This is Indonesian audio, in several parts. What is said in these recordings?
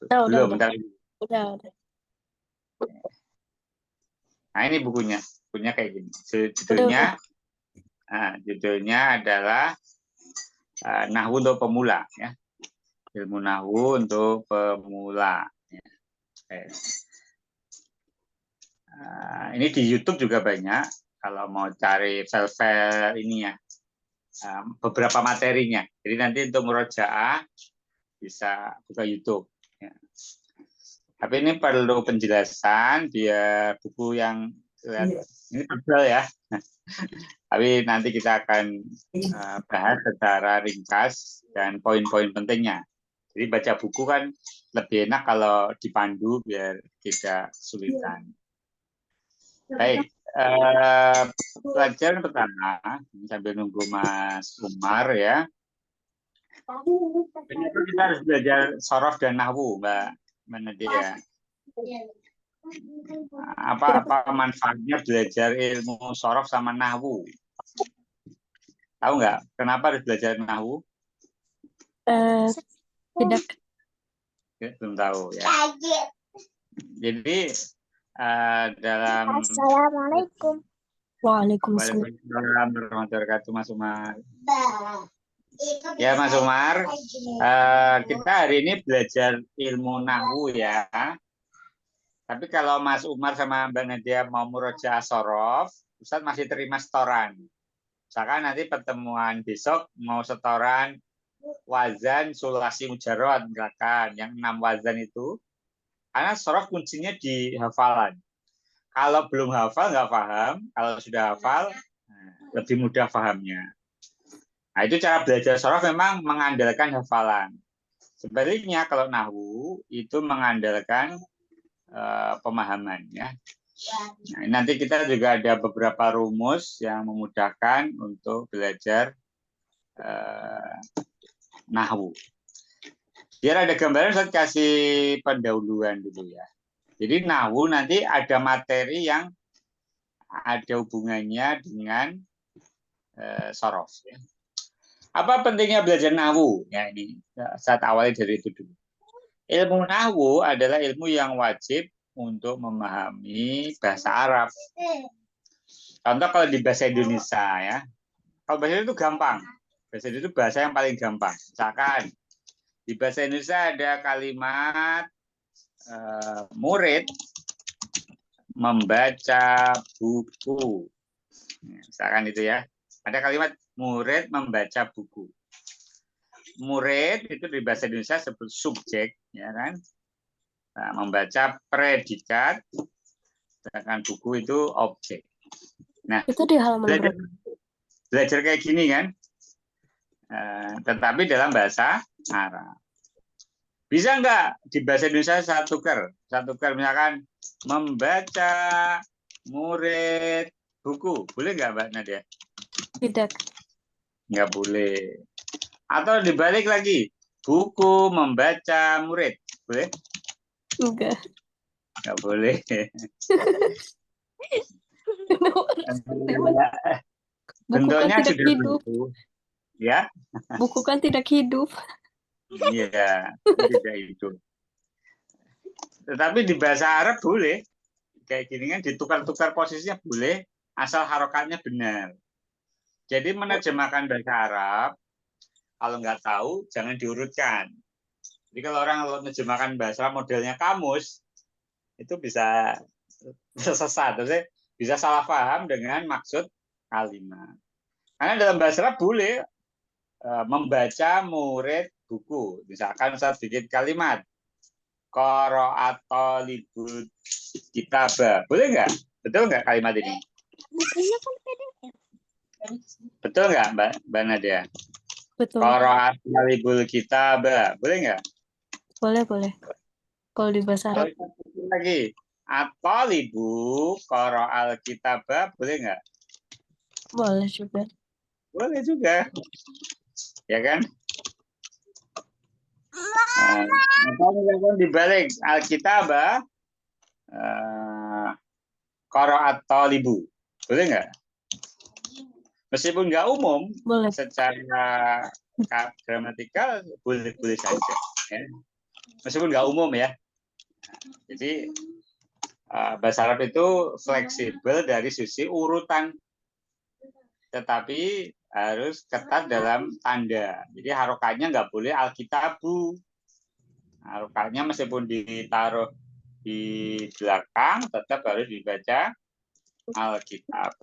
Belum, udah. bentar lagi. Udah. Nah, ini bukunya. Bukunya kayak gini. Udah. Judulnya adalah Nahwu untuk Pemula, ya. Ilmu Nahwu untuk Pemula. Ya. Ini di YouTube juga banyak. Kalau mau cari file-file ini ya, beberapa materinya. Jadi nanti untuk murojaah bisa buka YouTube. Ya. Tapi ini perlu penjelasan biar buku yang ini tebal ya. Tapi nanti kita akan bahas secara ringkas dan poin-poin pentingnya. Jadi baca buku kan lebih enak kalau dipandu biar tidak kesulitan. Baik, pelajaran pertama sambil nunggu Mas Umar ya. Kenapa kita harus belajar sorof dan nahwu, Mbak Nadia? Apa manfaatnya belajar ilmu sorof sama nahwu? Tahu nggak? Kenapa harus belajar nahwu? Tidak. Belum tahu ya. Jadi dalam Assalamualaikum. Waalaikumsalam. Waalaikumsalam warahmatullahi wabarakatuh, Mas Umar. Ya Mas Umar, kita hari ini belajar ilmu nahwu ya. Tapi kalau Mas Umar sama Mbak Nadia mau murojaah sorof, Ustadz masih terima setoran. Misalkan nanti pertemuan besok mau setoran wazan, sulasi, mujarrad, gerakan yang 6 wazan itu, karena sorof kuncinya di hafalan. Kalau belum hafal nggak paham, kalau sudah hafal lebih mudah pahamnya. Nah, itu cara belajar sorof memang mengandalkan hafalan. Sebaliknya kalau nahwu itu mengandalkan pemahaman ya. Nah, nanti kita juga ada beberapa rumus yang memudahkan untuk belajar nahwu. Biar ada gambaran, saya kasih pendahuluan dulu ya. Jadi nahwu nanti ada materi yang ada hubungannya dengan sorof. Ya. Apa pentingnya belajar nahwu? Ya ini saat awalnya dari itu dulu. Ilmu nahwu adalah ilmu yang wajib untuk memahami bahasa Arab. Contoh kalau di bahasa Indonesia ya, kalau bahasa Indonesia itu gampang. Bahasa Indonesia itu bahasa yang paling gampang. Misalkan di bahasa Indonesia ada kalimat murid membaca buku. Misalkan itu ya. Ada kalimat murid membaca buku. Murid itu di bahasa Indonesia sebut subjek, ya kan? Nah, membaca predikat, sedangkan buku itu objek. Nah, itu di halaman belajar kayak gini kan? Tetapi dalam bahasa Arab. Bisa nggak di bahasa Indonesia saya tukar misalkan membaca murid buku, boleh nggak Mbak Nadia? Tidak. Nggak boleh. Atau dibalik lagi, buku membaca murid, boleh? Enggak. Nggak boleh. Buku kan tidak hidup. Buku. Ya. Buku kan tidak hidup. Iya, tidak hidup. Tetapi di bahasa Arab boleh. Kayak gini kan ditukar-tukar posisinya boleh, asal harokatnya benar. Jadi menerjemahkan bahasa Arab, kalau nggak tahu, jangan diurutkan. Jadi kalau orang menerjemahkan bahasa Arab modelnya kamus, itu bisa sesat. Bisa salah paham dengan maksud kalimat. Karena dalam bahasa Arab boleh membaca murid buku. Misalkan saya bikin kalimat qara'at talibul kitabah. Boleh nggak? Betul nggak kalimat ini? Bukunya kan PDF. Betul nggak Mbak Nadia? Betul. Qara'at talibul kitabah. Boleh nggak? Boleh. Kalau di bahasa Arab. Lagi. At-talibu qara'al kitabah. Boleh nggak? Boleh juga. Boleh juga. Ya kan? Nah, dibalik Alkitabah qara'at talibu. Boleh nggak? Meskipun nggak umum, boleh. Secara gramatikal boleh saja. Ya. meskipun nggak umum ya. Jadi bahasa Arab itu fleksibel dari sisi urutan, tetapi harus ketat dalam tanda. Jadi harokatnya nggak boleh alkitabu. Harokatnya meskipun ditaruh di belakang, tetap harus dibaca alkitab.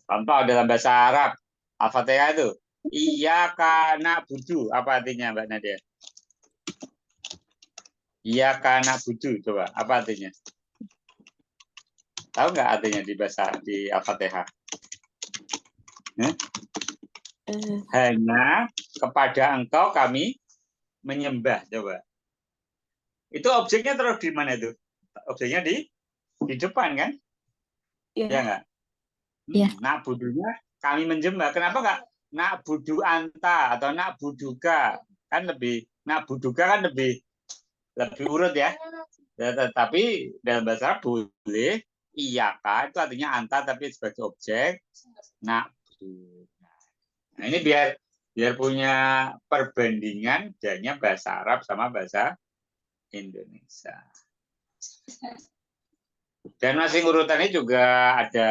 Contoh dalam bahasa Arab, Al-Fatihah itu, Iyyaka na'budu. Apa artinya Mbak Nadia? Iyyaka na'budu. Coba, apa artinya? Tahu nggak artinya di bahasa di Al-Fatihah? Hanya kepada engkau kami menyembah. Coba. Itu objeknya terus di mana itu? Objeknya di depan kan? Iya. Ya nggak? Iya. Nak budunya kami menjembah. Kenapa nggak nak budu anta atau nak buduka? Kan lebih, nak buduka kan lebih urut ya. Tetapi dalam bahasa Arab boleh iyaka itu artinya anta tapi sebagai objek nak budu. Nah, ini biar punya perbandingan jadinya bahasa Arab sama bahasa Indonesia. Dan masing urutannya juga ada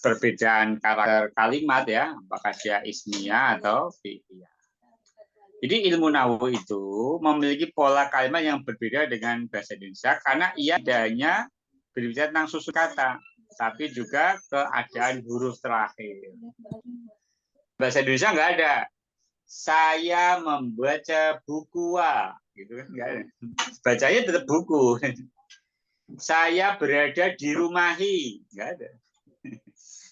perbedaan karakter kalimat ya, apakah dia ismiyah atau fi'liyah. Jadi ilmu nahwu itu memiliki pola kalimat yang berbeda dengan bahasa Indonesia karena ia tidak hanya berbicara tentang susun kata, tapi juga keadaan huruf terakhir. Bahasa Indonesia nggak ada. Saya membaca buku gitu kan nggak ada. Bacanya tetap buku. Saya berada di rumahi, nggak ada.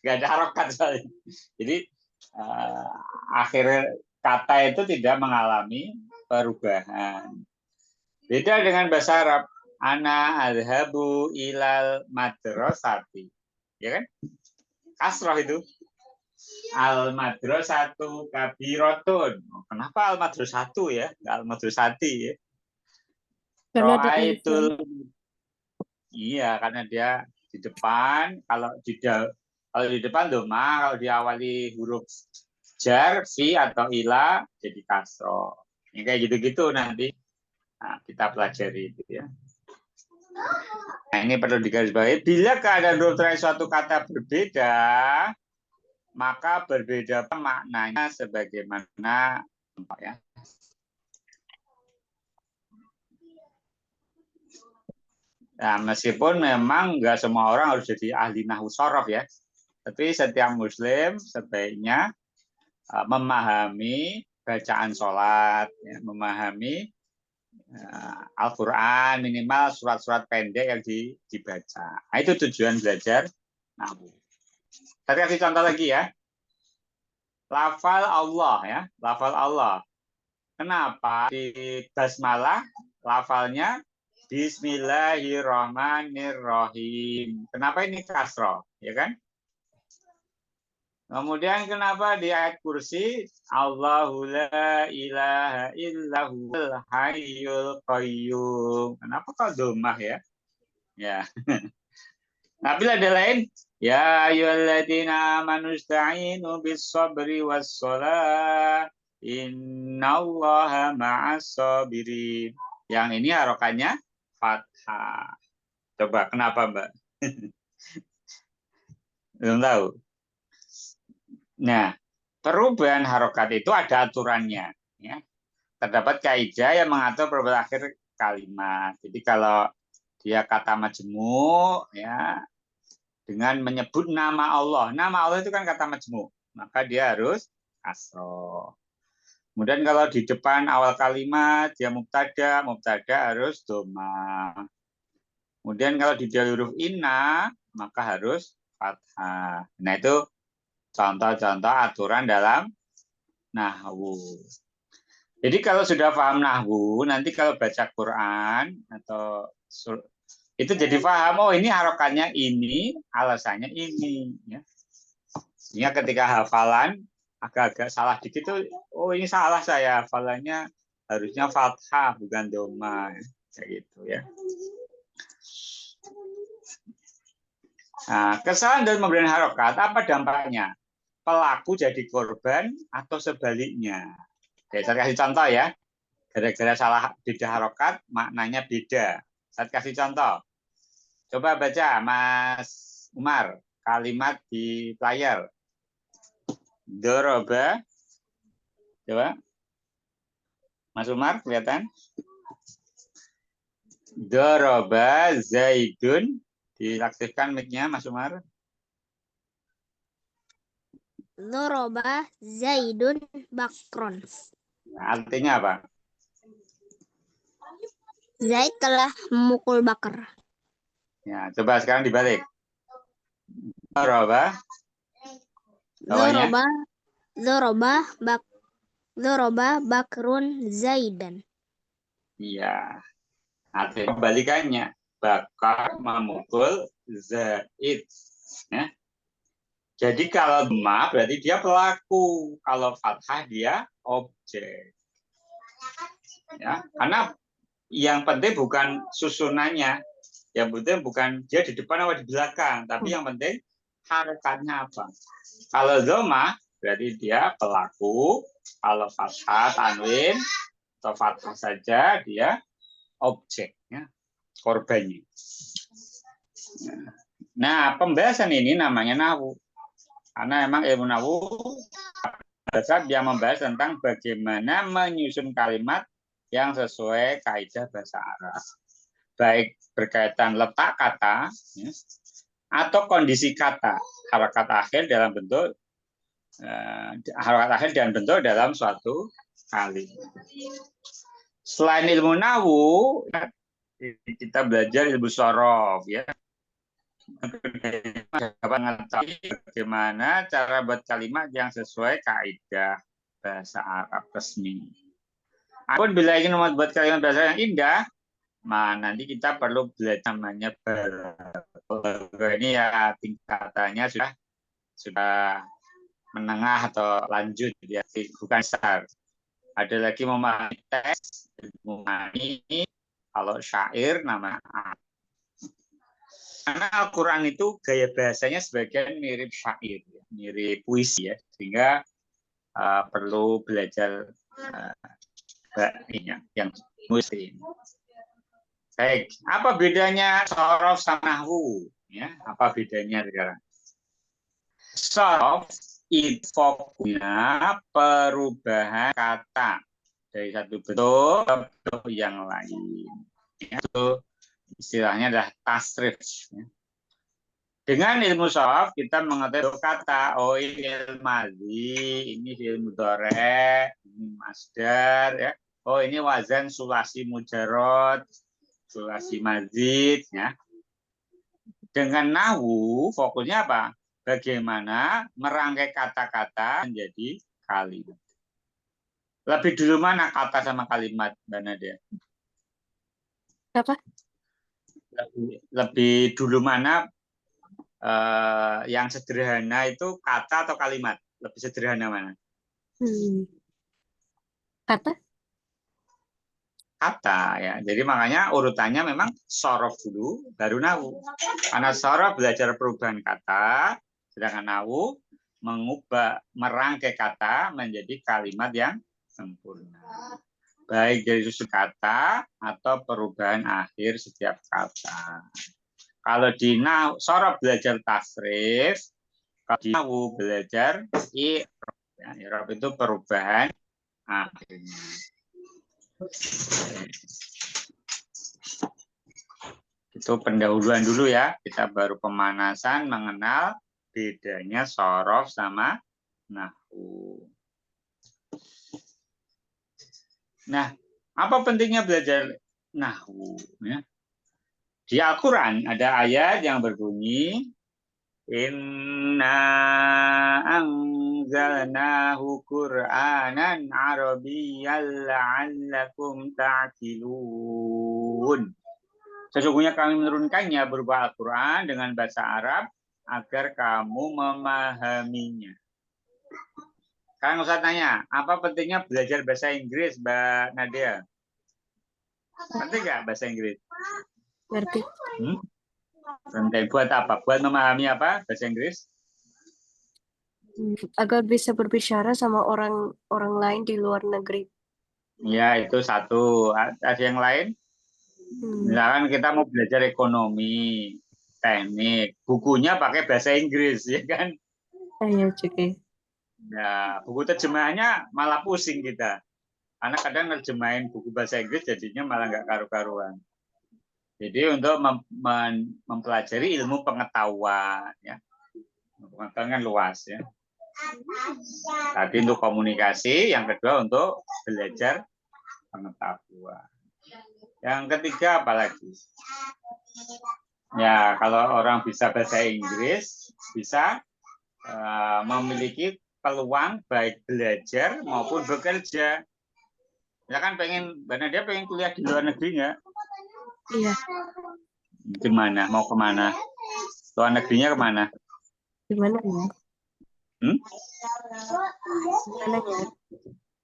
Nggak ada harokat soalnya. Jadi akhir kata itu tidak mengalami perubahan. Beda dengan bahasa Arab. Ana adhabu ilal madrasati. Ya kan? Kasroh itu. Al madrasatu kabirotun. Kenapa al madrasatu ya? Al madrasati ya. Ro'aitul. Iya, karena dia di depan. Kalau di depan doma, kalau diawali huruf jar, fi atau ila jadi kasro. Ya, kayak gitu-gitu nanti kita pelajari itu ya. Nah, ini perlu digarisbawahi. Bila keadaan huruf terakhir suatu kata berbeda, maka berbeda maknanya sebagaimana ya. Nah, meskipun memang nggak semua orang harus jadi ahli nahwu shorof ya, tapi setiap muslim sebaiknya memahami bacaan sholat, ya, memahami Al-Quran, minimal surat-surat pendek yang dibaca. Nah, itu tujuan belajar nahwu. Saya kasih contoh lagi ya. Lafal Allah ya, lafal Allah. Kenapa di basmalah lafalnya Bismillahirrahmanirrahim. Kenapa ini kasroh, ya kan? Kemudian kenapa di ayat kursi Allahu la ilaha illahul hayyul qayyum. Kenapa kalau domah ya? Ya. Tapi ada lain. Ya ayyuhalladzina amanu ista'inu bis-sabri was-shalah. Innallaha ma'as sabirin. Yang ini harokannya fathah. Coba kenapa, Mbak? Belum tahu. Nah, perubahan harokat itu ada aturannya. Ya. Terdapat kaidah yang mengatur perubahan akhir kalimat. Jadi kalau dia kata majmu, ya, dengan menyebut nama Allah. Nama Allah itu kan kata majmu. Maka dia harus kasroh. Kemudian kalau di depan awal kalimat dia mubtada harus doma. Kemudian kalau di huruf inna maka harus fathah. Nah itu contoh-contoh aturan dalam nahwu. Jadi kalau sudah paham nahwu, nanti kalau baca Quran atau itu jadi paham, oh ini harokannya ini, alasannya ini. Ya. Sehingga ketika hafalan agak-agak salah dikit tuh, oh ini salah saya, hafalannya harusnya fathah bukan doma, kayak gitu ya. Nah, kesalahan dan pemberian harokat apa dampaknya? Pelaku jadi korban atau sebaliknya? Oke, saya kasih contoh ya. Gara-gara salah beda harokat, maknanya beda. Saya kasih contoh. Coba baca, Mas Umar, kalimat di layar. Doroba. Coba. Mas Umar, kelihatan? Doroba Zaidun. Diaktifkan mic-nya, Mas Umar. Doroba Zaidun Bakron. Artinya apa? Zaid telah memukul Bakar. Ya, coba sekarang dibalik. Doroba. Bawahnya. Doroba Bakrun Zaidan. Iya. Artinya kebalikannya. Bakar memukul Zaid. Ya. Jadi kalau dhamma berarti dia pelaku. Kalau fathah dia objek. Ya, karena yang penting bukan susunannya. Yang penting bukan dia di depan atau di belakang. Tapi yang penting harakatnya apa. Kalau dhamma berarti dia pelaku. Kalau fathah tanwin atau fathah saja dia objeknya, korbannya. Nah, pembahasan ini namanya nahwu. Karena memang ilmu nahwu yang membahas tentang bagaimana menyusun kalimat yang sesuai kaidah bahasa Arab. Baik berkaitan letak kata ya, atau kondisi kata, harokat akhir dalam bentuk harokat akhir dan bentuk dalam suatu kalimat. Selain ilmu nahwu, kita belajar ilmu shorof ya. Bagaimana cara buat kalimat yang sesuai kaidah bahasa Arab resmi. Adapun bila ingin membuat kalimat bahasa yang indah, nanti kita perlu belajar namanya balaghah. Ini ya tingkatannya sudah menengah atau lanjut ya, bukan besar. Ada lagi memahami teks, memahami kalau syair nama. Karena Al-Quran itu gaya bahasanya sebagian mirip syair, mirip puisi ya, sehingga perlu belajar yang muslim. Baik, apa bedanya shorof sama nahwu? Ya, apa bedanya sekarang? Shorof itu fokusnya perubahan kata dari satu bentuk ke bentuk yang lain. Itu istilahnya adalah tasrif. Dengan ilmu shorof kita mengetahui kata, oh ini fi'il madhi, ini fi'il mudhari', ini masdar, ya. Oh ini wazan sulasi mujarrad, sulasi mazid, ya. Dengan nahwu fokusnya apa? Bagaimana merangkai kata-kata menjadi kalimat. Lebih dulu mana kata sama kalimat, Mbak Nadia? Apa? Lebih dulu mana yang sederhana itu kata atau kalimat? Lebih sederhana mana? Kata? Kata ya. Jadi makanya urutannya memang shorof dulu, baru nahwu. Karena shorof belajar perubahan kata, sedangkan nahwu merangkai kata menjadi kalimat yang sempurna. Baik dari susun kata atau perubahan akhir setiap kata. Kalau di shorof belajar tasrif, kalau di nahwu belajar i'rab. Ya, i'rab itu perubahan akhirnya. Itu pendahuluan dulu ya. Kita baru pemanasan mengenal bedanya shorof sama nahwu. Nah, apa pentingnya belajar nahwu? Ya. Di Al-Quran ada ayat yang berbunyi Inna anzalnahu Qur'anan Arabiyyan la'allakum ta'qilun. Sesungguhnya kami menurunkannya berupa Al-Quran dengan bahasa Arab agar kamu memahaminya. Sekarang Ustaz tanya, apa pentingnya belajar bahasa Inggris, Mbak Nadia? Penting nggak bahasa Inggris? Ngerti. Penting buat apa? Buat memahami apa bahasa Inggris? Agar bisa berbicara sama orang lain di luar negeri. Ya, itu satu. Ada yang lain? Misalkan kita mau belajar ekonomi, teknik, bukunya pakai bahasa Inggris, ya kan? Iya juga. Ya, buku terjemahannya malah pusing kita. Karena kadang nerjemahin buku bahasa Inggris jadinya malah nggak karu-karuan. Jadi untuk mempelajari ilmu pengetahuan, ya, pengetahuan kan luas, ya. Tadi untuk komunikasi, yang kedua untuk belajar pengetahuan. Yang ketiga apalagi? Ya, kalau orang bisa bahasa Inggris, bisa memiliki peluang baik belajar maupun bekerja. Ya kan dia pengen kuliah di luar negeri nggak? Iya. Gimana? Mau kemana? Luar negerinya kemana? Gimana ya? Hmm? Gimana ya?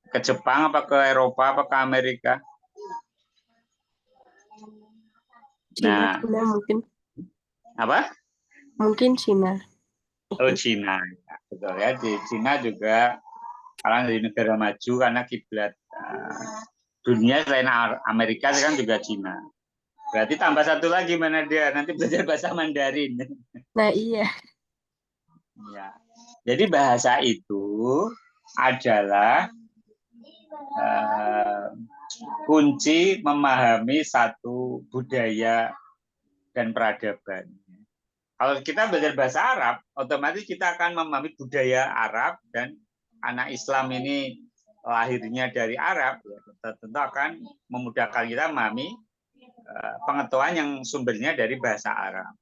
Ke Jepang apa ke Eropa apa ke Amerika? Cina, Nah, Cina mungkin. apa? Mungkin Cina. Oh, Cina. Ya, betul ya. Di Cina juga karena dari negara maju karena kiblat dunia selain Amerika kan juga Cina. Berarti tambah satu lagi mana dia nanti belajar bahasa Mandarin. Nah iya. Ya. Jadi bahasa itu adalah kunci memahami satu budaya dan peradaban. Kalau kita belajar bahasa Arab, otomatis kita akan memahami budaya Arab dan anak Islam ini lahirnya dari Arab, tentu akan memudahkan kita memahami pengetahuan yang sumbernya dari bahasa Arab.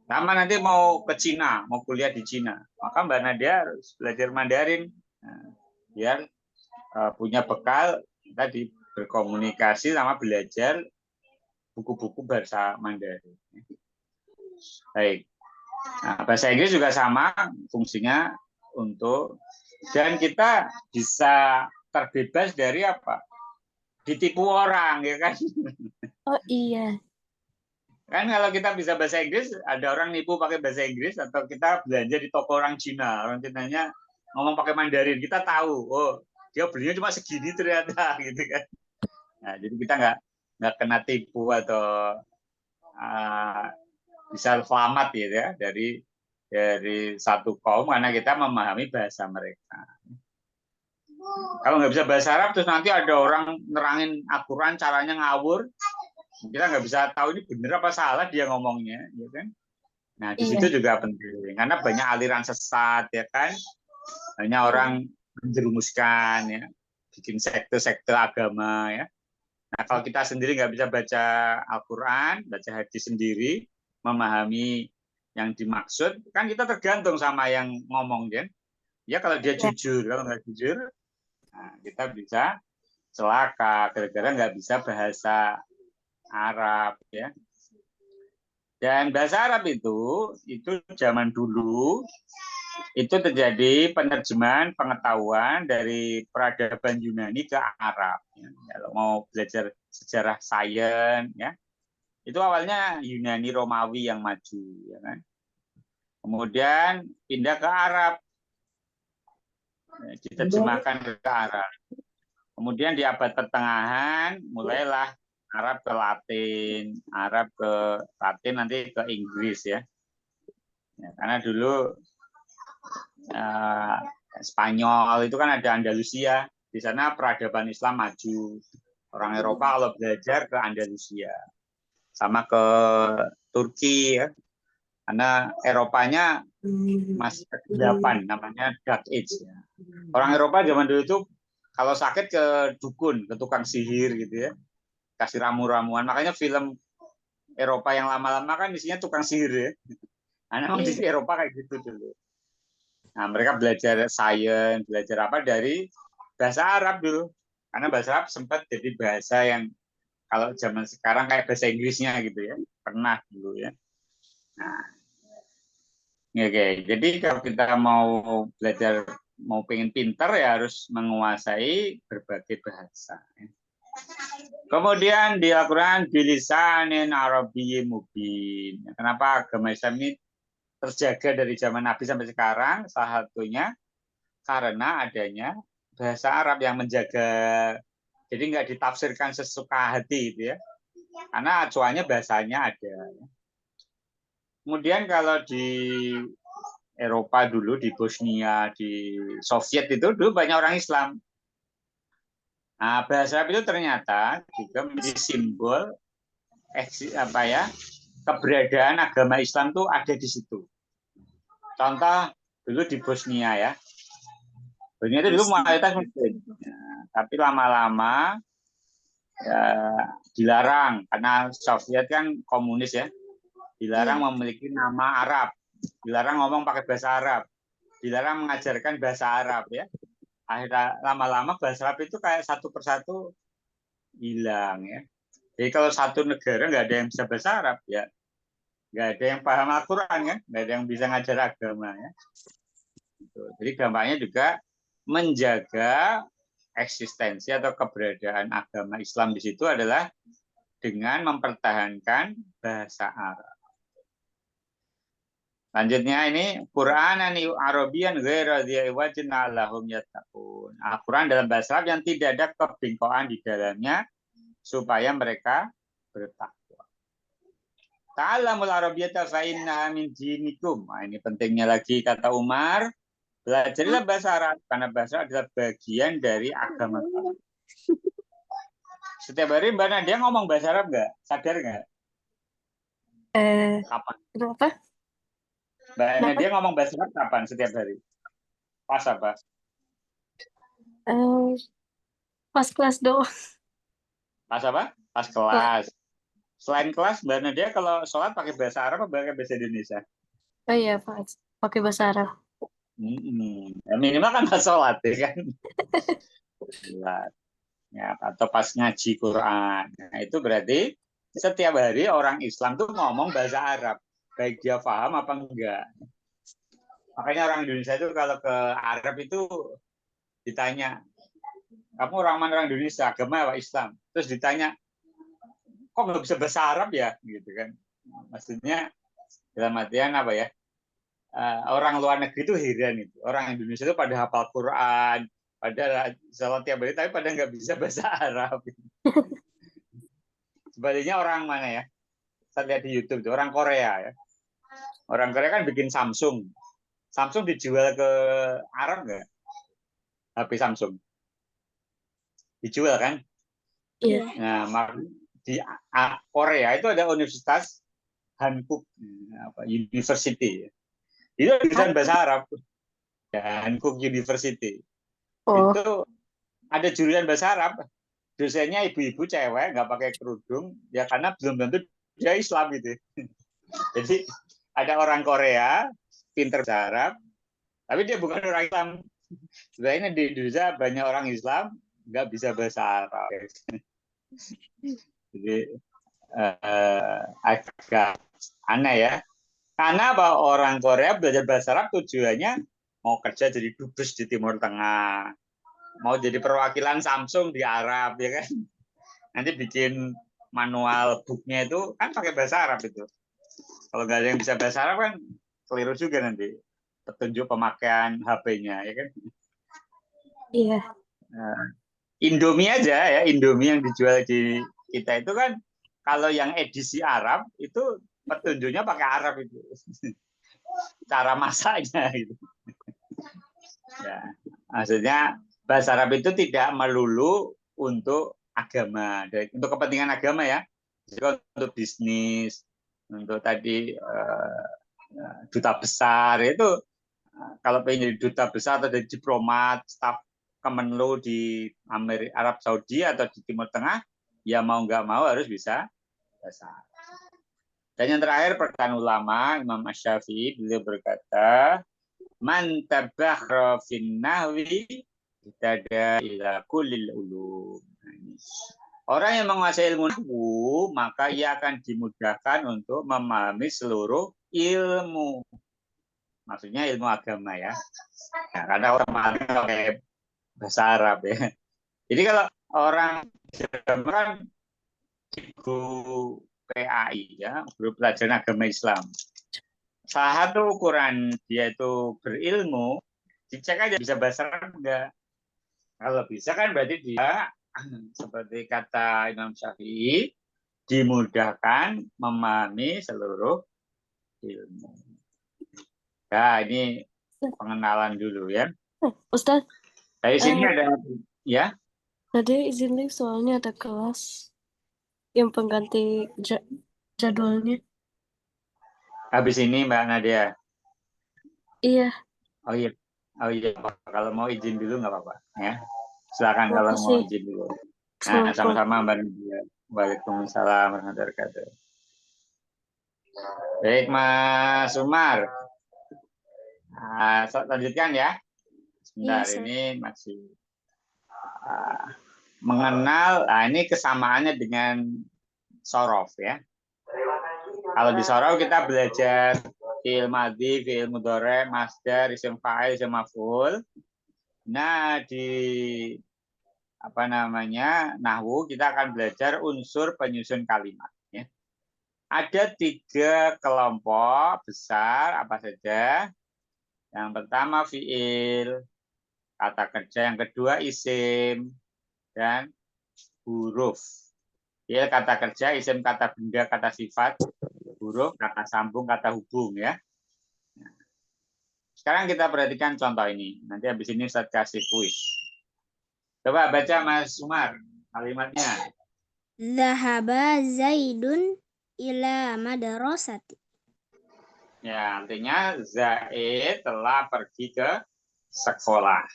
Sama nanti mau ke Cina, mau kuliah di Cina, maka Mbak Nadia harus belajar Mandarin biar punya bekal tadi berkomunikasi sama belajar buku-buku bahasa Mandarin. Baik. Nah, bahasa Inggris juga sama fungsinya untuk dan kita bisa terbebas dari apa? Ditipu orang, ya kan? Oh iya. Kan kalau kita bisa bahasa Inggris, ada orang nipu pakai bahasa Inggris atau kita belanja di toko orang Cinanya ngomong pakai Mandarin, kita tahu, oh dia belinya cuma segini ternyata, gitu kan? Nah, jadi kita nggak kena tipu atau bisa selamat gitu ya dari satu kaum karena kita memahami bahasa mereka. Kalau nggak bisa bahasa Arab terus nanti ada orang nerangin Al-Quran caranya ngawur, kita nggak bisa tahu ini benar apa salah dia ngomongnya, ya kan? Nah di Iya. situ juga penting karena banyak aliran sesat, ya kan? Banyak orang menjerumuskan, ya, bikin sekte-sekte agama, ya. Nah kalau kita sendiri nggak bisa baca Al-Quran, baca hadis sendiri, memahami yang dimaksud, kan kita tergantung sama yang ngomong, kan? Ya kalau dia Iya. jujur, kalau nggak jujur, nah, kita bisa celaka gara-gara nggak bisa bahasa Arab, ya. Dan bahasa Arab itu zaman dulu itu terjadi penerjemahan pengetahuan dari peradaban Yunani ke Arab. Ya. Kalau mau belajar sejarah sains, ya, itu awalnya Yunani Romawi yang maju, ya kan? Kemudian pindah ke Arab, diterjemahkan ke Arab. Kemudian di abad pertengahan mulailah Arab ke Latin nanti ke Inggris, ya. Ya karena dulu Spanyol itu kan ada Andalusia, di sana peradaban Islam maju. Orang Eropa kalau belajar ke Andalusia, sama ke Turki, ya. Karena Eropanya masih kegelapan, namanya Dark Age. Ya. Orang Eropa zaman dulu itu kalau sakit ke dukun, ke tukang sihir gitu, ya, kasih ramu-ramuan. Makanya film Eropa yang lama-lama kan isinya tukang sihir, ya. Karena memang di Eropa kayak gitu dulu. Nah, mereka belajar sains, belajar apa dari bahasa Arab dulu. Karena bahasa Arab sempat jadi bahasa yang kalau zaman sekarang kayak bahasa Inggrisnya gitu, ya. Pernah dulu, ya. Nah, oke. Jadi kalau kita mau belajar, mau pengen pinter ya harus menguasai berbagai bahasa. Kemudian di Al-Quran bilisanin Arabiyyin mubin. Kenapa agama Islam ini terjaga dari zaman Nabi sampai sekarang? Salah satunya karena adanya bahasa Arab yang menjaga Jadi nggak ditafsirkan sesuka hati gitu ya. Karena acuannya bahasanya ada. Kemudian kalau di Eropa dulu, di Bosnia, di Soviet itu dulu banyak orang Islam. Nah, bahasa Arab itu ternyata juga menjadi simbol keberadaan agama Islam tuh ada di situ. Contoh dulu di Bosnia ya. Bosnia itu dulu mayoritas Muslim. Ya, tapi lama-lama ya, dilarang karena Soviet kan komunis ya. Dilarang memiliki nama Arab. Dilarang ngomong pakai bahasa Arab. Dilarang mengajarkan bahasa Arab ya. Akhirnya lama-lama bahasa Arab itu kayak satu persatu hilang ya. Jadi kalau satu negara nggak ada yang bisa bahasa Arab ya, nggak ada yang paham Al-Quran kan, nggak ada yang bisa ngajar agama ya. Jadi dampaknya juga menjaga eksistensi atau keberadaan agama Islam di situ adalah dengan mempertahankan bahasa Arab. Lanjutnya ini Qur'anan Arabian ghairu dzi iwajin la'allahum yattaqun. Al-Quran dalam bahasa Arab yang tidak ada kebingkauan di dalamnya supaya mereka bertakwa. Ta'allamul arabiyyata fa inna min dinikum. Nah, ini pentingnya lagi kata Umar, belajarlah bahasa Arab karena bahasa Arab adalah bagian dari agama kamu. Setiap hari Mbak Nadia ngomong bahasa Arab nggak? Sadar nggak? Kapan? Kenapa? Mbak Nadia ngomong bahasa Arab kapan setiap hari? Pas apa? Pas kelas doang. Pas apa? Pas kelas. Selain kelas, Mbak Nadia kalau sholat pakai bahasa Arab atau pakai bahasa Indonesia? Oh iya, Pak. Pakai bahasa Arab. Ya, minimal kan pas sholat ya kan? Ya, atau pas ngaji Quran. Nah, itu berarti setiap hari orang Islam tuh ngomong bahasa Arab. Baik dia paham apa enggak. Makanya orang Indonesia itu kalau ke Arab itu ditanya, kamu orang mana, orang Indonesia, agama apa Islam? Terus ditanya, kok nggak bisa bahasa Arab ya? Gitu kan. Maksudnya dalam artian apa ya? Orang luar negeri itu heran itu. Orang Indonesia itu pada hafal Quran, pada salat tiap hari, tapi pada nggak bisa bahasa Arab. Sebaliknya orang mana ya? Saya lihat di YouTube tuh, orang Korea ya. Orang Korea kan bikin Samsung. Samsung dijual ke Arab nggak? HP Samsung. Dijual kan? Iya. Nah, di Korea itu ada Universitas Hankuk University. Itu jurusan bahasa Arab. Ya, Hankuk University. Itu ada jurusan bahasa Arab. Dosennya ibu-ibu cewek, nggak pakai kerudung, ya karena belum tentu dia Islam gitu. Jadi ada orang Korea, pinter bahasa Arab, tapi dia bukan orang Islam. Sebenarnya di Indonesia banyak orang Islam nggak bisa bahasa Arab. Jadi agak aneh ya. Karena apa, orang Korea belajar bahasa Arab tujuannya mau kerja jadi dubes di Timur Tengah, mau jadi perwakilan Samsung di Arab ya kan. Nanti bikin manual booknya itu kan pakai bahasa Arab itu. Kalau nggak ada yang bisa bahasa Arab kan keliru juga nanti petunjuk pemakaian HP-nya ya kan. Iya. Indomie aja ya, Indomie yang dijual di kita itu kan kalau yang edisi Arab itu petunjuknya pakai Arab itu. Cara masaknya gitu. Ya, maksudnya bahasa Arab itu tidak melulu untuk agama, untuk kepentingan agama ya. Jadi untuk bisnis, untuk tadi duta besar itu kalau pengen jadi duta besar atau jadi diplomat, staf Kemenlu di Arab Saudi atau di Timur Tengah, ya mau nggak mau harus bisa bahasa Arab. Dan yang terakhir perkataan ulama Imam Asy-Syafi'i, beliau berkata, man tabakhra fin nahwi tada ila kullil ulum. Orang yang menguasai ilmu nahwu, maka ia akan dimudahkan untuk memahami seluruh ilmu. Maksudnya ilmu agama ya. Nah, karena orang pakai bahasa Arab ya. Jadi kalau orang kan guru PAI ya, guru pelajaran agama Islam. Salah satu ukuran dia itu berilmu, dicek aja bisa bahasa Arab enggak. Kalau bisa kan berarti dia seperti kata Imam Syafi'i, dimudahkan memahami seluruh ilmu. Nah, ini pengenalan dulu ya. Ustaz, Dari sini ada ya. tadi izin live soalnya ada kelas yang pengganti jadwalnya. Habis ini Mbak Nadia. Iya, Oh iya. Oh iya, kalau mau izin dulu nggak apa-apa ya. Silakan kalau mau makasih. izin dulu. Nah, Assalamualaikum. sama-sama Mbak Nadia. Waalaikumsalam warahmatullahi wabarakatuh. Baik Mas Umar. Nah, lanjutkan ya. Sebentar, Iya, ini masih mengenal. Nah, ini kesamaannya dengan sorof ya. Kalau di sorof kita belajar fi'il madhi, fi'il mudhari, masdar, isim fa'il, isim maf'ul. Nah, di nahwu kita akan belajar unsur penyusun kalimat ya. Ada 3 kelompok besar apa saja. Yang pertama fi'il, kata kerja, yang kedua isim dan huruf. Fi'il kata kerja, isim kata benda, kata sifat, huruf kata sambung, kata hubung ya. Sekarang kita perhatikan contoh ini. Nanti habis ini Ustaz kasih kuis. Coba baca Mas Umar kalimatnya. Zahaba Zaidun ila madrasati. Ya, artinya Zaid telah pergi ke sekolah.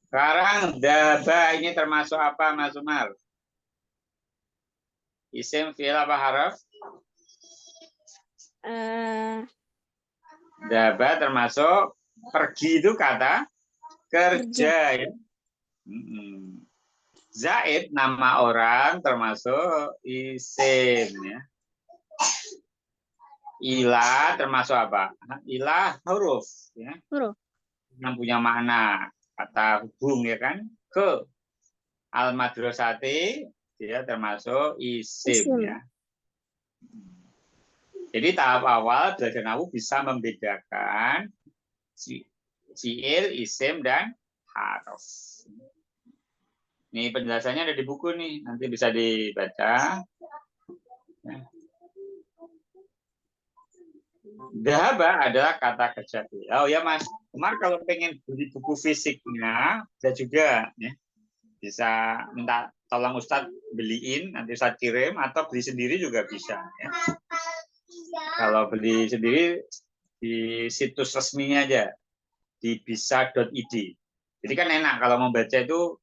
Sekarang daba ini termasuk apa Mas Umar? Isim, fi'il apa haraf? Daba termasuk pergi itu kata kerja ya. Zaid nama orang termasuk isim ya. Ila termasuk apa? Ila huruf ya. Huruf. Yang punya makna kata hubung ya kan, ke al madrasati dia termasuk isim ya. Jadi tahap awal belajar nahwu bisa membedakan fi'il, isim dan harf. Ini penjelasannya ada di buku nih, nanti bisa dibaca. Dahaba adalah kata kerja. Oh ya Mas Umar, kalau pengen beli buku fisiknya bisa juga ya. Bisa minta tolong Ustadz beliin, nanti Ustadz kirim, atau beli sendiri juga bisa ya. Kalau beli sendiri di situs resminya aja, di bisa.id. Jadi kan enak kalau mau baca itu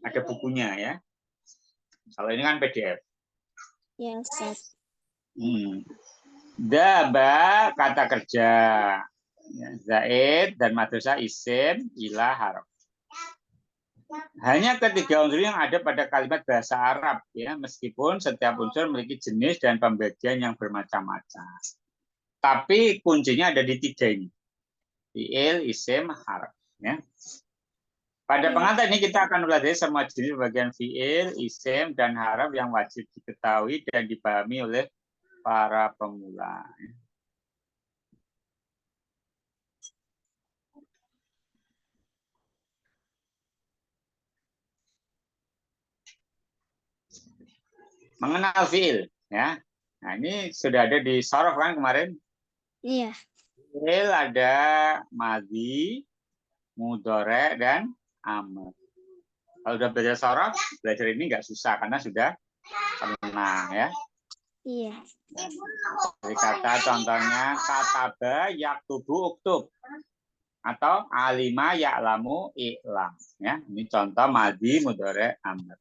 ada bukunya ya. Kalau ini kan PDF. Ya, Ustaz. Daba kata kerja. Zaid dan madrasah isim, ila harf. Hanya ketiga unsur yang ada pada kalimat bahasa Arab ya, meskipun setiap unsur memiliki jenis dan pembagian yang bermacam-macam. Tapi kuncinya ada di 3 ini. Fi'il, isim, harf ya. Pada pengantar ini kita akan belajar semua jenis bagian fi'il, isim, dan harf yang wajib diketahui dan dipahami oleh para pemula. Mengenal fi'il ya. Nah, ini sudah ada di sorof kan kemarin? Iya. Fi'il ada madhi, mudhari, dan amr. Kalau udah belajar sorof, belajar ini nggak susah karena sudah pernah ya. Iya. Jadi kata contohnya kataba yaktubu uktub atau alima ya'lamu i'lam ya. Ini contoh madhi, mudhari, amr.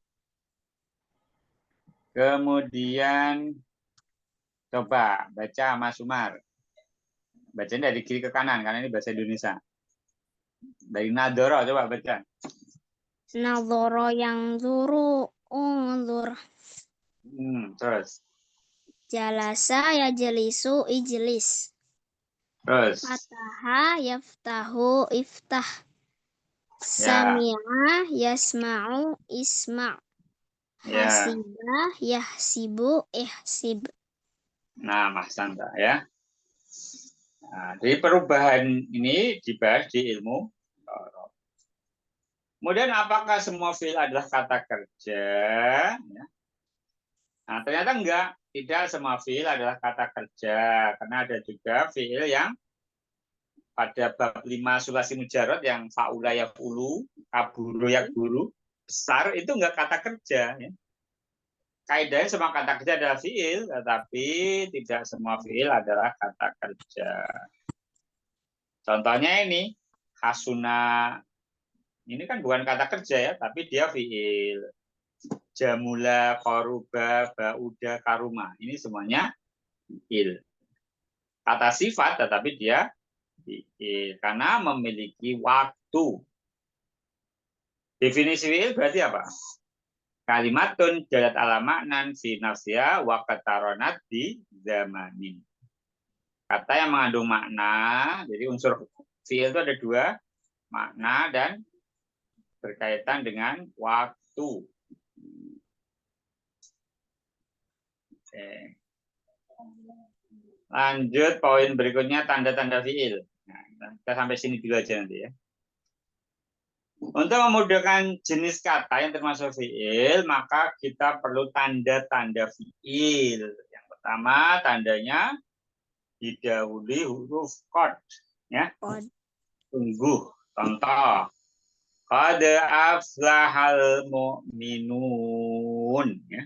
Kemudian coba baca Mas Umar. Bacanya dari kiri ke kanan karena ini bahasa Indonesia. Dari nadoro coba baca. Nadhara yang zuru unzur. Terus. Jalasa yajlisu ijlis. Terus. Fataha yaftahu iftah. Sami'a yasma'u isma'. Hasiba yahsibu ihsib. Nah, Mas Sandra ya. Nah, jadi perubahan ini dibahas di ilmu sorof. Kemudian apakah semua fiil adalah kata kerja? Ya. Nah, ternyata enggak. Tidak semua fiil adalah kata kerja. Karena ada juga fiil yang pada bab 5 sulasi mujarad yang faula yafulu, kaburu yakburu, besar, itu enggak kata kerja. Ya. Kaidahnya semua kata kerja adalah fiil, tetapi tidak semua fiil adalah kata kerja. Contohnya ini, hasuna, ini kan bukan kata kerja ya, tapi dia fiil. Jamula, koruba, bauda, karuma. Ini semuanya fiil. Kata sifat, tetapi dia fiil. Karena memiliki waktu. Definisi fiil berarti apa? Kalimatun jalat ala maknan fi nafsiha wa kataronat di zamanin. Kata yang mengandung makna, jadi unsur fiil itu ada dua, makna dan berkaitan dengan waktu. Oke. Lanjut poin berikutnya, tanda-tanda fiil. Nah, kita sampai sini dulu aja nanti ya. Untuk memudahkan jenis kata yang termasuk fiil, maka kita perlu tanda-tanda fiil. Yang pertama, tandanya didahului huruf qad, ya. Tunggu. Contoh. Qad aflahal mu'minun, ya.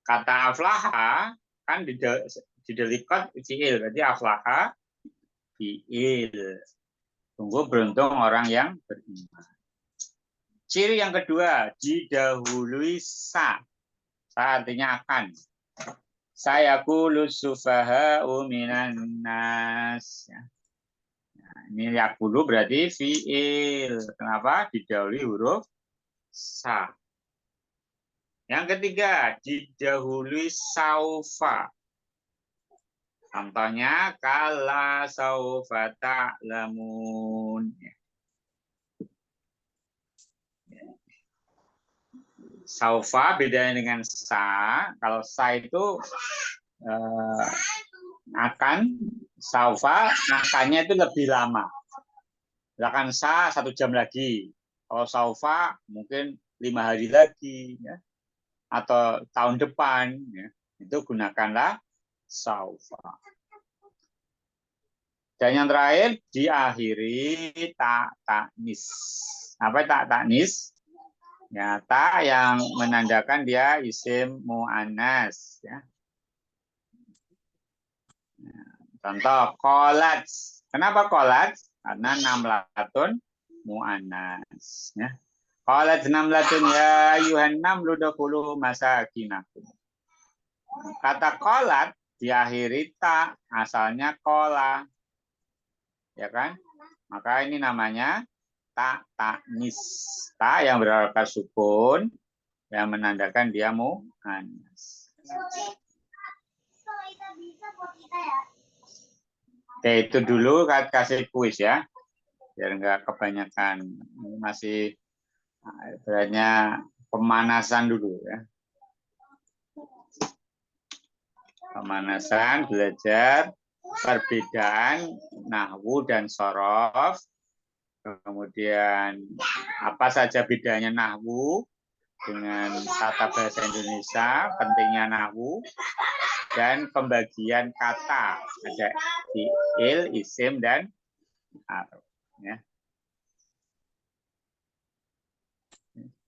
Kata aflaha kan didahului qad fiil, berarti aflaha fiil. Tunggu beruntung orang yang beriman. Ciri yang kedua, didahului sa. Sa artinya akan. Sayaqulu sufaha'u minan nas. Nah, ini yaqulu berarti fiil. Kenapa? Didahului huruf sa. Yang ketiga, didahului saufa. Contohnya, kala saufa ta'lamun. Saufa bedanya dengan sa. Kalau sa itu akan, saufa akannya itu lebih lama. Misalkan sa 1 jam lagi. Kalau saufa mungkin 5 hari lagi, ya. Atau tahun depan, ya. Itu gunakanlah saufa. Dan yang terakhir diakhiri tak taknis. Apa tak taknis? Ya, ta yang menandakan dia isim mu'annas, ya. Contoh qolat. Kenapa qolat? Karena namlatun mu'annas, ya. Qolat namlatun ya ayuhan namlu dakhulu masakinakum. Kata qolat diakhiri ta, asalnya qola. Ya kan? Maka ini namanya tak taknis. Ta yang berharokat sukun yang menandakan dia mu'annas. Oke, itu dulu kasih kuis ya. Biar enggak kebanyakan. Masih ibaratnya pemanasan dulu ya. Pemanasan, belajar perbedaan nahwu dan sorof. Kemudian apa saja bedanya nahwu dengan tata bahasa Indonesia, pentingnya nahwu, dan pembagian kata. Ada fiil, isim, dan harf. Ya.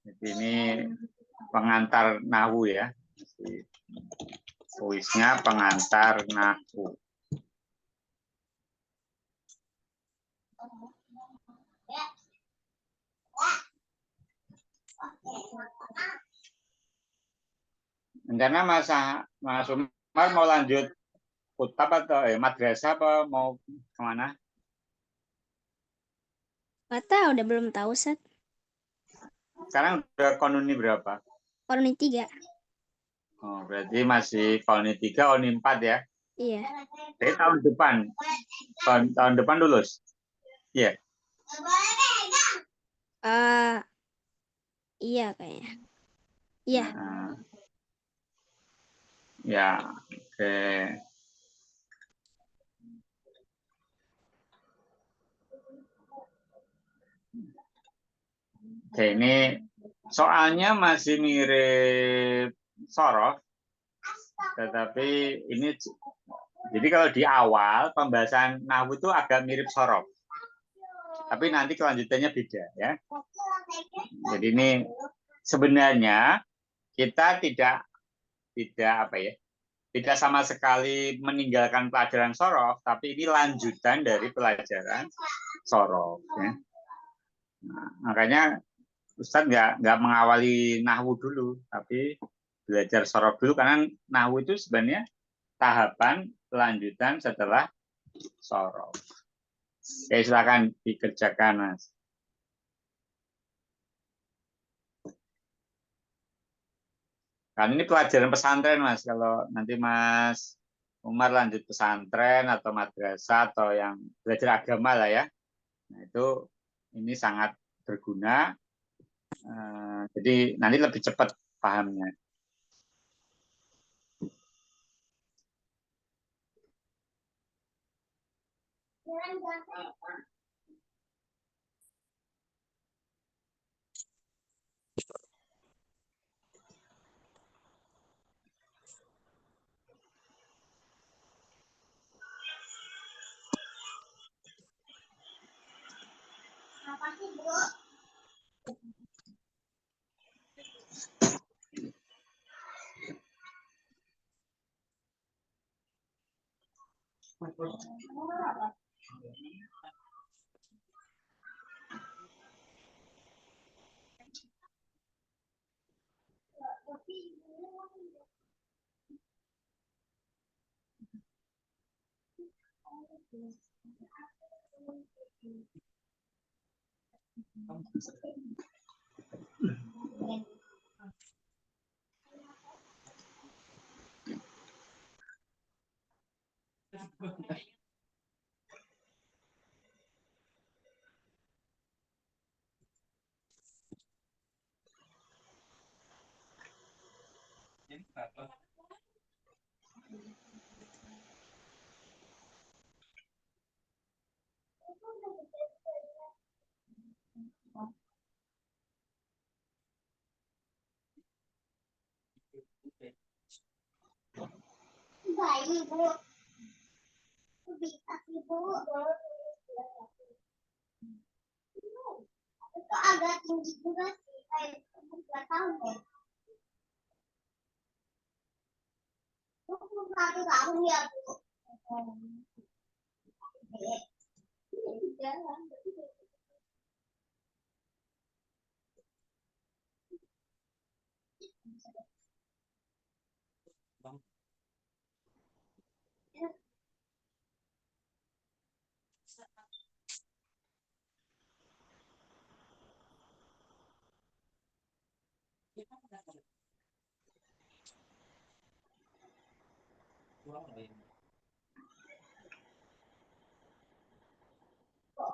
Jadi ini pengantar nahwu ya. Kuisnya pengantar nahwu. Karena Mas Umar mau lanjut kutab atau madrasah apa mau kemana? Nggak tahu, udah belum tahu, Sat. Sekarang udah koloni berapa? Koloni 3. Oh, berarti masih koloni 3, koloni 4 ya? Iya. Jadi tahun depan, tahun depan lulus? Iya. Iya kayaknya. Iya. Ya, oke. Oke, ini soalnya masih mirip sorof, tetapi ini jadi kalau di awal pembahasan nahwu itu agak mirip sorof, tapi nanti kelanjutannya beda ya. Jadi ini sebenarnya kita tidak apa ya, tidak sama sekali meninggalkan pelajaran sorof, tapi ini lanjutan dari pelajaran sorof. Ya. Nah, makanya Ustadz nggak mengawali nahwu dulu, tapi belajar sorof dulu karena nahwu itu sebenarnya tahapan lanjutan setelah sorof. Ya silakan dikerjakan, Mas. Kan ini pelajaran pesantren, Mas. Kalau nanti Mas Umar lanjut pesantren atau madrasah atau yang belajar agama lah ya, nah itu ini sangat berguna. Jadi nanti lebih cepat pahamnya. Itu agak tinggi juga sih, kayak 2 tahun ya. 21 tahun ya, Bu.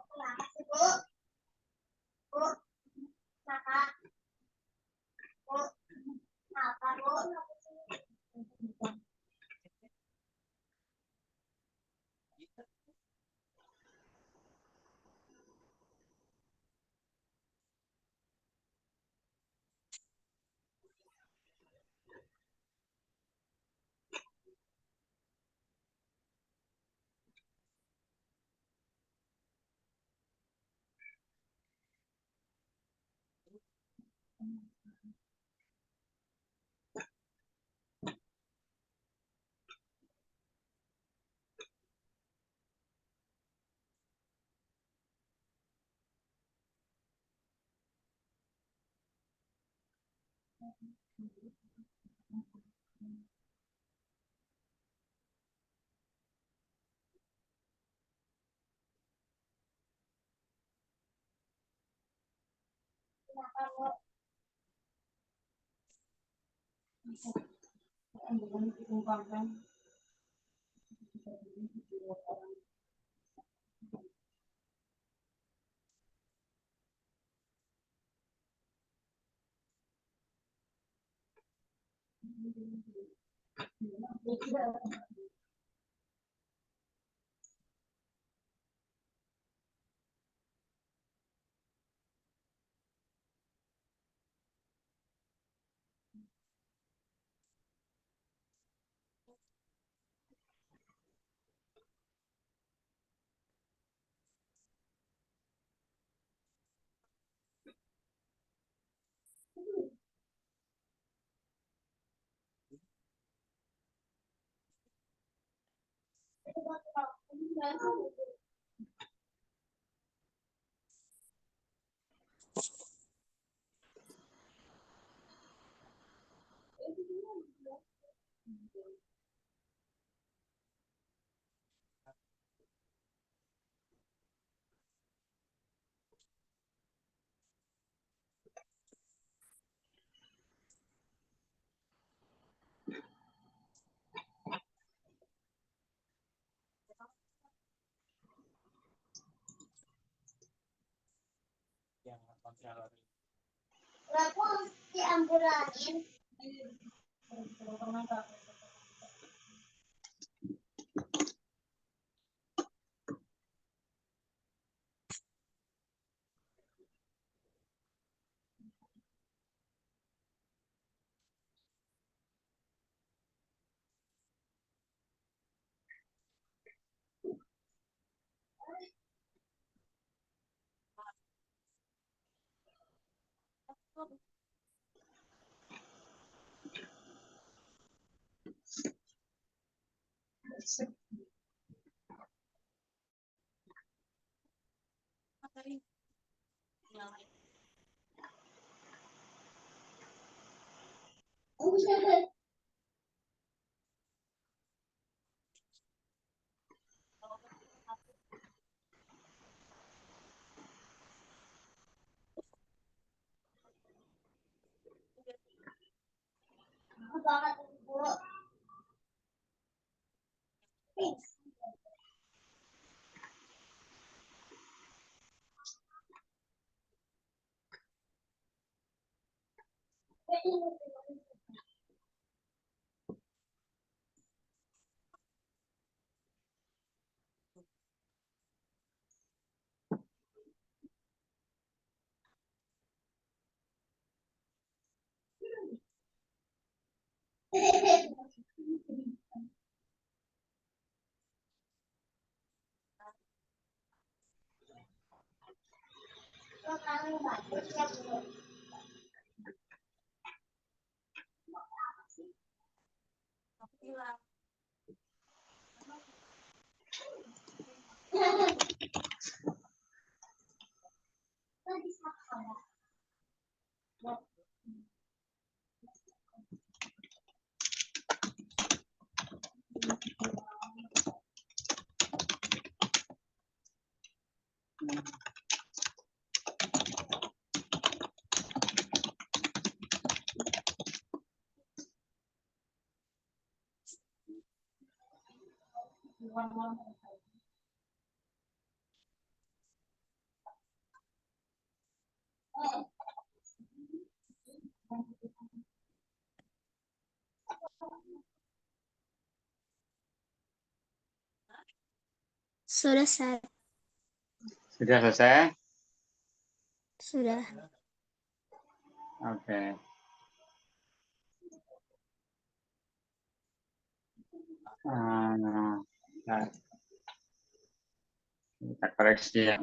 Kenapa sih, Bu? Bu, Kakak. Bu, kenapa, Bu? Kenapa, Bu? Aku harus diambilin. Banget, Bu. Sudah, Sat. Sudah selesai? Sudah. Oke. Nah, kita koreksi ya.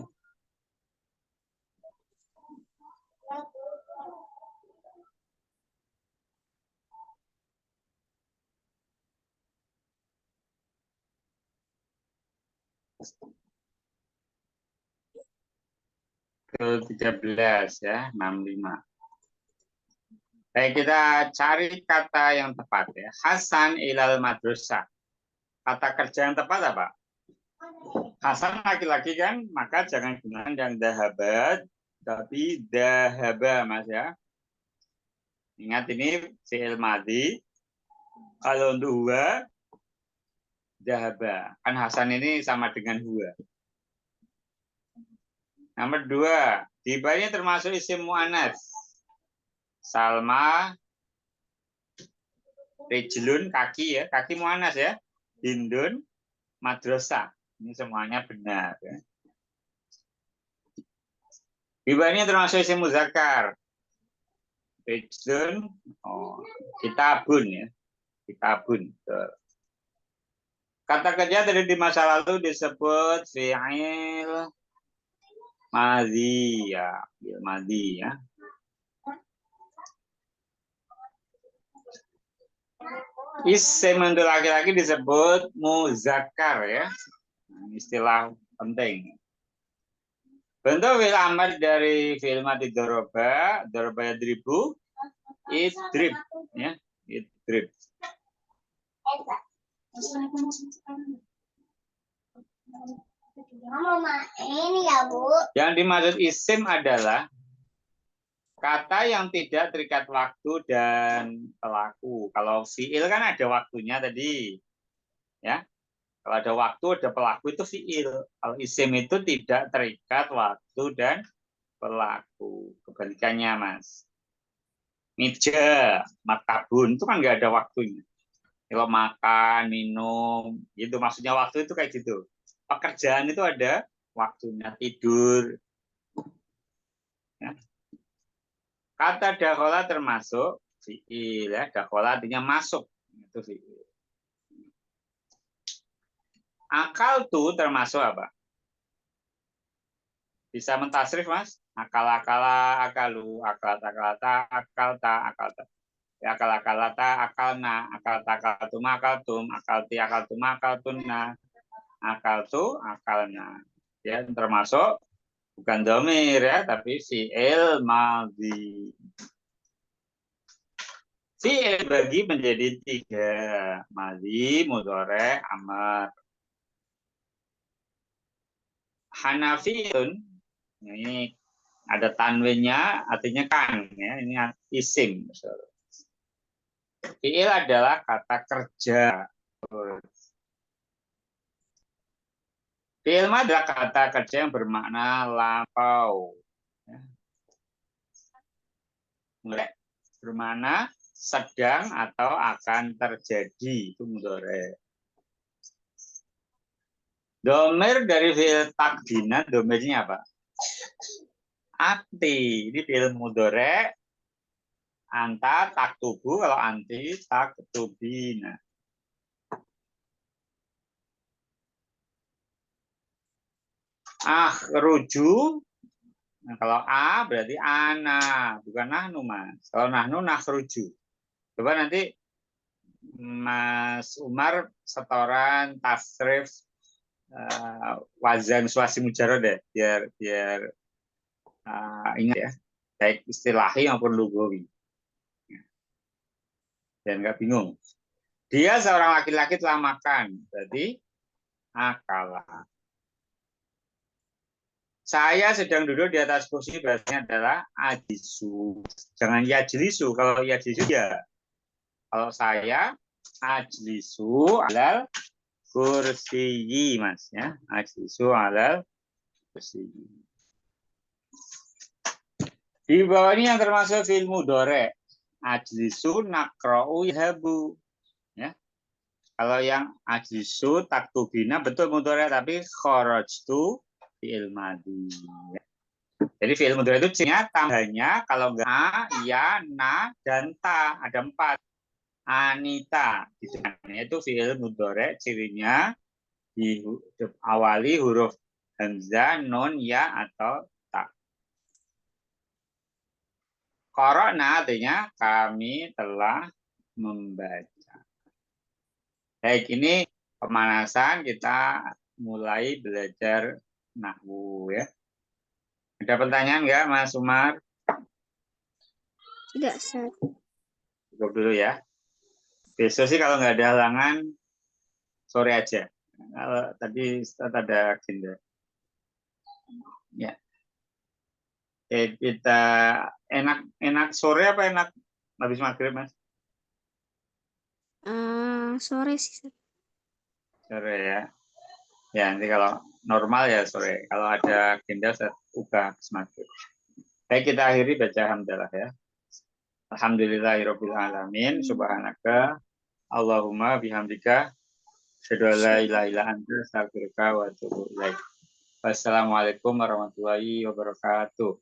Ke 13 ya, 65. Baik, kita cari kata yang tepat ya. Hasan ilal madrasah. Kata kerja yang tepat apa? Hasan laki-laki kan, maka jangan gunakan yang dahabat, tapi dahaba, Mas ya. Ingat ini fi'il madhi. Kalau untuk huwa, dahaba. Kan Hasan ini sama dengan huwa. Nomor 2, dibanya termasuk isim mu'anats. Salma, Rijlun, kaki ya, kaki mu'anats ya. Hindun, madrasah. Ini semuanya benar ya. Dibanya termasuk isim muzakkar. Rijlun, kitabun ya. Kitabun. Kata kerja tadi di masa lalu disebut fi'il madhi ya, fi'il madhi ya. Isim untuk laki-laki disebut muzakkar ya. Istilah penting. Bentuk fi'il amr dari fi'il madi doroba yadribu, idrib, ya, idrib. Mama main ya, Bu. Yang dimaksud isim adalah kata yang tidak terikat waktu dan pelaku. Kalau fi'il kan ada waktunya tadi, ya. Kalau ada waktu, ada pelaku itu fi'il. Kalau isim itu tidak terikat waktu dan pelaku. Kebalikannya, Mas. Meja, makabun, itu kan nggak ada waktunya. Kalau makan, minum, itu maksudnya waktu itu kayak gitu. Pekerjaan itu ada waktunya, tidur. Ya. Kata dakhola termasuk fi'il, ya. Dakhola artinya masuk. Itu fi'il. Akal tuh termasuk apa? Bisa mentasrif, Mas? Akal-akala, akalu, akal-akalata, akalta, akalta. Ya, akal-akalata, akalna, akalta, akaltuma, akaltum, akalti, akaltuma, akaltunna, akaltu, akalna. Ya, termasuk bukan domir ya, tapi fi'il madhi. Fi'il bagi menjadi 3. Madhi, mudhari, amr. Hanafiyun, ini ada tanwinnya, artinya kan, ya, ini isim. Fi'il adalah kata kerja. Fi'il adalah kata kerja yang bermakna lampau. Bermakna sedang atau akan terjadi. Itu mudhari. Domir dari fi'il takdina, domirnya apa? Anti. Ini fi'il mudhari. Anta taktubu, kalau anti taktubina. Ruju. Nah, kalau a berarti ana, bukan nahnu, Mas. Kalau nahnu nakhruju. Coba nanti Mas Umar setoran tasrif wazan suasi mujarad deh, biar ingat ya, baik istilahi maupun lugawi. Dan nggak bingung. Dia seorang laki-laki telah makan, berarti akala. Saya sedang duduk di atas kursi, bahasanya adalah ajisu. Jangan yajlisu. Kalau yajlisu ya. Kalau saya ajlisu alal kursiyi, Mas, ya. Ajlisu alal kursiyi. Di bawah ini yang termasuk fi'il mudhari. Ajlisu nakra'u yadhabu. Ya. Kalau yang ajlisu taktubina betul mudhari, tapi kharajtu fi'il madhi. Jadi fi'il mudhari itu cirinya tambahnya kalau enggak a, ya, na, dan ta. Ada 4. Anita. Itu fi'il mudhari cirinya diawali huruf hamzah, nun, ya, atau ta. Qara'na artinya kami telah membaca. Baik, ini pemanasan, kita mulai belajar nahwu ya. Ada pertanyaan nggak, Mas Umar? Tidak, Ustaz. Cukup dulu ya. Besok sih kalau nggak ada halangan, sore aja. Kalau tadi Ustaz ada agenda. Ya. Kita enak sore apa enak habis maghrib, Mas? Sore sih, Ustaz. Sore ya. Ya, nanti kalau normal ya sore. Kalau ada agenda, saya ubah habis maghrib. Baik, kita akhiri baca hamdalah ya. Alhamdulillahirabbil alamin. Subhanaka Allahumma bihamdika asyhadu an la ilaha illa anta astaghfiruka wa atubu ilaik. Wassalamualaikum warahmatullahi wabarakatuh.